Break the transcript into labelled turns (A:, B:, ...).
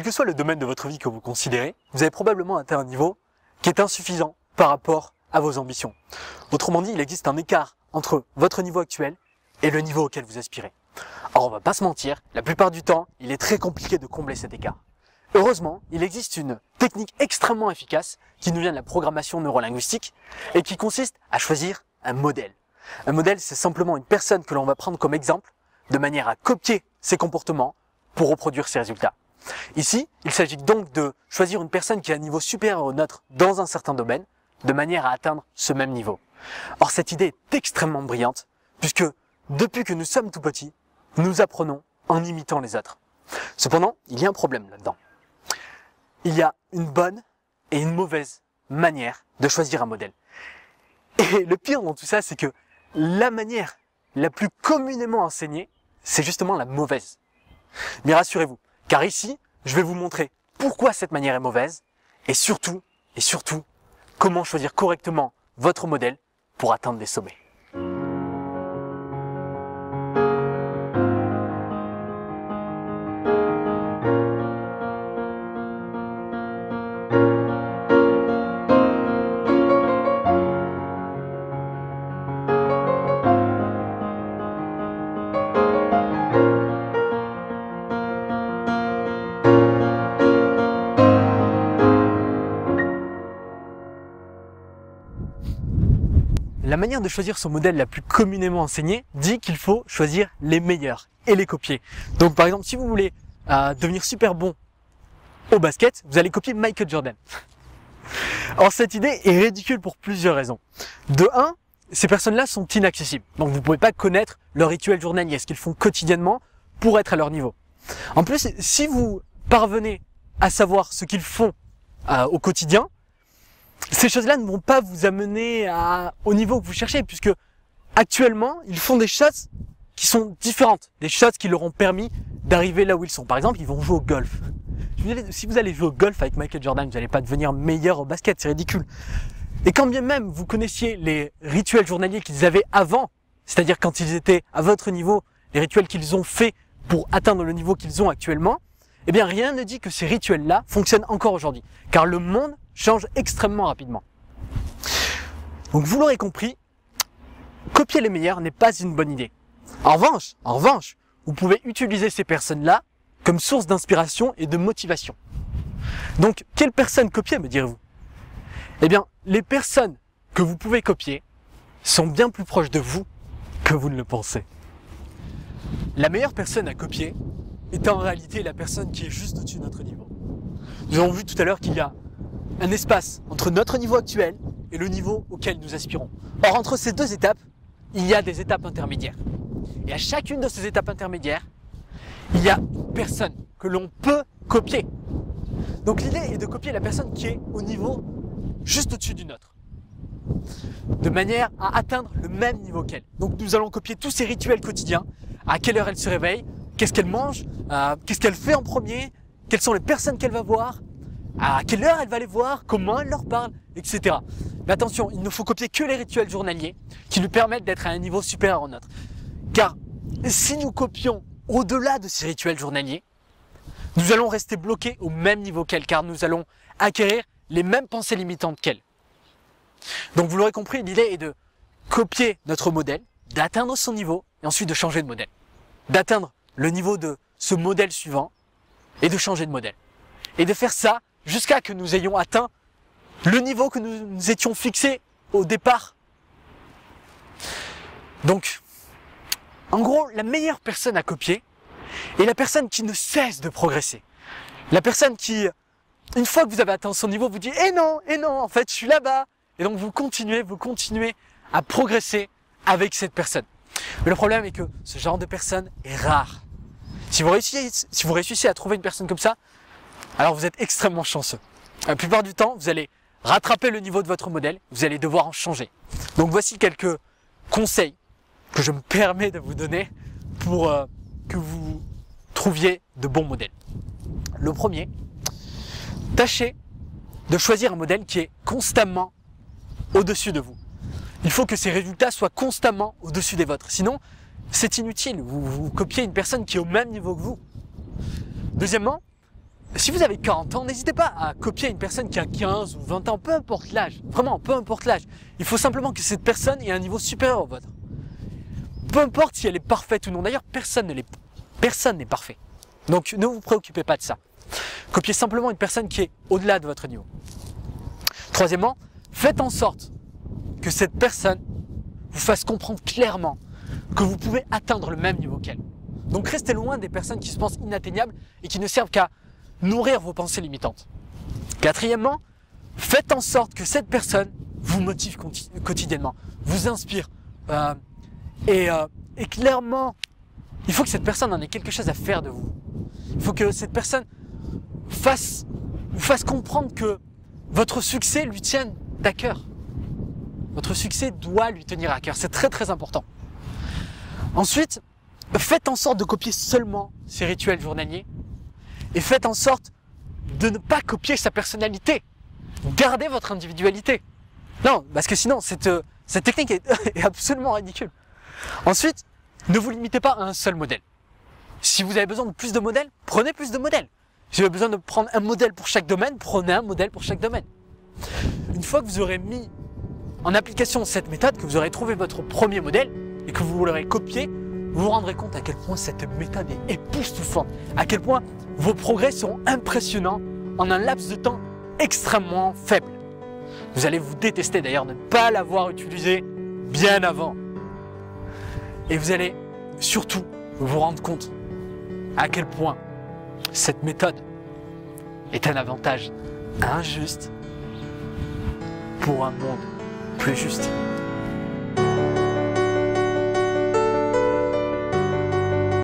A: Quel que soit le domaine de votre vie que vous considérez, vous avez probablement atteint un niveau qui est insuffisant par rapport à vos ambitions. Autrement dit, il existe un écart entre votre niveau actuel et le niveau auquel vous aspirez. Or, on va pas se mentir, la plupart du temps, il est très compliqué de combler cet écart. Heureusement, il existe une technique extrêmement efficace qui nous vient de la programmation neurolinguistique et qui consiste à choisir un modèle. Un modèle, c'est simplement une personne que l'on va prendre comme exemple de manière à copier ses comportements pour reproduire ses résultats. Ici, il s'agit donc de choisir une personne qui a un niveau supérieur au nôtre dans un certain domaine, de manière à atteindre ce même niveau. Or, cette idée est extrêmement brillante, puisque depuis que nous sommes tout petits, nous apprenons en imitant les autres. Cependant, il y a un problème là-dedans. Il y a une bonne et une mauvaise manière de choisir un modèle. Et le pire dans tout ça, c'est que la manière la plus communément enseignée, c'est justement la mauvaise. Mais rassurez-vous, car ici, je vais vous montrer pourquoi cette manière est mauvaise et surtout, comment choisir correctement votre modèle pour atteindre des sommets. La manière de choisir son modèle la plus communément enseignée dit qu'il faut choisir les meilleurs et les copier. Donc par exemple, si vous voulez devenir super bon au basket, vous allez copier Michael Jordan. Or cette idée est ridicule pour plusieurs raisons. De un, ces personnes-là sont inaccessibles. Donc vous ne pouvez pas connaître leur rituel journalier, ce qu'ils font quotidiennement pour être à leur niveau. En plus, si vous parvenez à savoir ce qu'ils font au quotidien, ces choses-là ne vont pas vous amener au niveau que vous cherchez, puisque actuellement, ils font des choses qui sont différentes, des choses qui leur ont permis d'arriver là où ils sont. Par exemple, ils vont jouer au golf. Si vous allez jouer au golf avec Michael Jordan, vous n'allez pas devenir meilleur au basket, c'est ridicule. Et quand bien même vous connaissiez les rituels journaliers qu'ils avaient avant, c'est-à-dire quand ils étaient à votre niveau, les rituels qu'ils ont faits pour atteindre le niveau qu'ils ont actuellement, eh bien rien ne dit que ces rituels-là fonctionnent encore aujourd'hui, car le monde change extrêmement rapidement. Donc vous l'aurez compris, copier les meilleurs n'est pas une bonne idée. En revanche, vous pouvez utiliser ces personnes-là comme source d'inspiration et de motivation. Donc, quelles personnes copier, me direz-vous? Eh bien, les personnes que vous pouvez copier sont bien plus proches de vous que vous ne le pensez. La meilleure personne à copier est en réalité la personne qui est juste au-dessus de notre niveau. Nous avons vu tout à l'heure qu'il y a un espace entre notre niveau actuel et le niveau auquel nous aspirons. Or, entre ces deux étapes, il y a des étapes intermédiaires. Et à chacune de ces étapes intermédiaires, il y a une personne que l'on peut copier. Donc l'idée est de copier la personne qui est au niveau juste au-dessus du nôtre, de manière à atteindre le même niveau qu'elle. Donc nous allons copier tous ses rituels quotidiens, à quelle heure elle se réveille, qu'est-ce qu'elle mange, qu'est-ce qu'elle fait en premier, quelles sont les personnes qu'elle va voir, à quelle heure elle va les voir, comment elle leur parle, etc. Mais attention, il ne faut copier que les rituels journaliers qui lui permettent d'être à un niveau supérieur au nôtre. Car si nous copions au-delà de ces rituels journaliers, nous allons rester bloqués au même niveau qu'elle, car nous allons acquérir les mêmes pensées limitantes qu'elle. Donc vous l'aurez compris, l'idée est de copier notre modèle, d'atteindre son niveau, et ensuite de changer de modèle. D'atteindre le niveau de ce modèle suivant, et de changer de modèle. Et de faire ça jusqu'à ce que nous ayons atteint le niveau que nous étions fixés au départ. Donc, en gros, la meilleure personne à copier est la personne qui ne cesse de progresser. La personne qui, une fois que vous avez atteint son niveau, vous dit « Eh non, en fait, je suis là-bas ». Et donc, vous continuez à progresser avec cette personne. Mais le problème est que ce genre de personne est rare. Si vous réussissez à trouver une personne comme ça, alors vous êtes extrêmement chanceux. La plupart du temps, vous allez rattraper le niveau de votre modèle, vous allez devoir en changer. Donc voici quelques conseils que je me permets de vous donner pour que vous trouviez de bons modèles. Le premier, tâchez de choisir un modèle qui est constamment au-dessus de vous. Il faut que ces résultats soient constamment au-dessus des vôtres. Sinon, c'est inutile. Vous copiez une personne qui est au même niveau que vous. Deuxièmement, si vous avez 40 ans, n'hésitez pas à copier une personne qui a 15 ou 20 ans, peu importe l'âge. Vraiment, peu importe l'âge. Il faut simplement que cette personne ait un niveau supérieur au vôtre. Peu importe si elle est parfaite ou non. D'ailleurs, personne n'est parfait. Donc, ne vous préoccupez pas de ça. Copiez simplement une personne qui est au-delà de votre niveau. Troisièmement, faites en sorte que cette personne vous fasse comprendre clairement que vous pouvez atteindre le même niveau qu'elle. Donc, restez loin des personnes qui se pensent inatteignables et qui ne servent qu'à nourrir vos pensées limitantes. Quatrièmement, faites en sorte que cette personne vous motive quotidiennement, vous inspire. Et clairement, il faut que cette personne en ait quelque chose à faire de vous. Il faut que cette personne vous fasse comprendre que votre succès lui tienne à cœur. Votre succès doit lui tenir à cœur. C'est très très important. Ensuite, faites en sorte de copier seulement ses rituels journaliers et faites en sorte de ne pas copier sa personnalité. Gardez votre individualité. Non, parce que sinon, cette technique est absolument ridicule. Ensuite, ne vous limitez pas à un seul modèle. Si vous avez besoin de plus de modèles, prenez plus de modèles. Si vous avez besoin de prendre un modèle pour chaque domaine, prenez un modèle pour chaque domaine. Une fois que vous aurez mis en application cette méthode, que vous aurez trouvé votre premier modèle et que vous l'aurez copié, vous vous rendrez compte à quel point cette méthode est époustouflante, à quel point vos progrès seront impressionnants en un laps de temps extrêmement faible. Vous allez vous détester d'ailleurs de ne pas l'avoir utilisé bien avant. Et vous allez surtout vous rendre compte à quel point cette méthode est un avantage injuste pour un monde plus juste.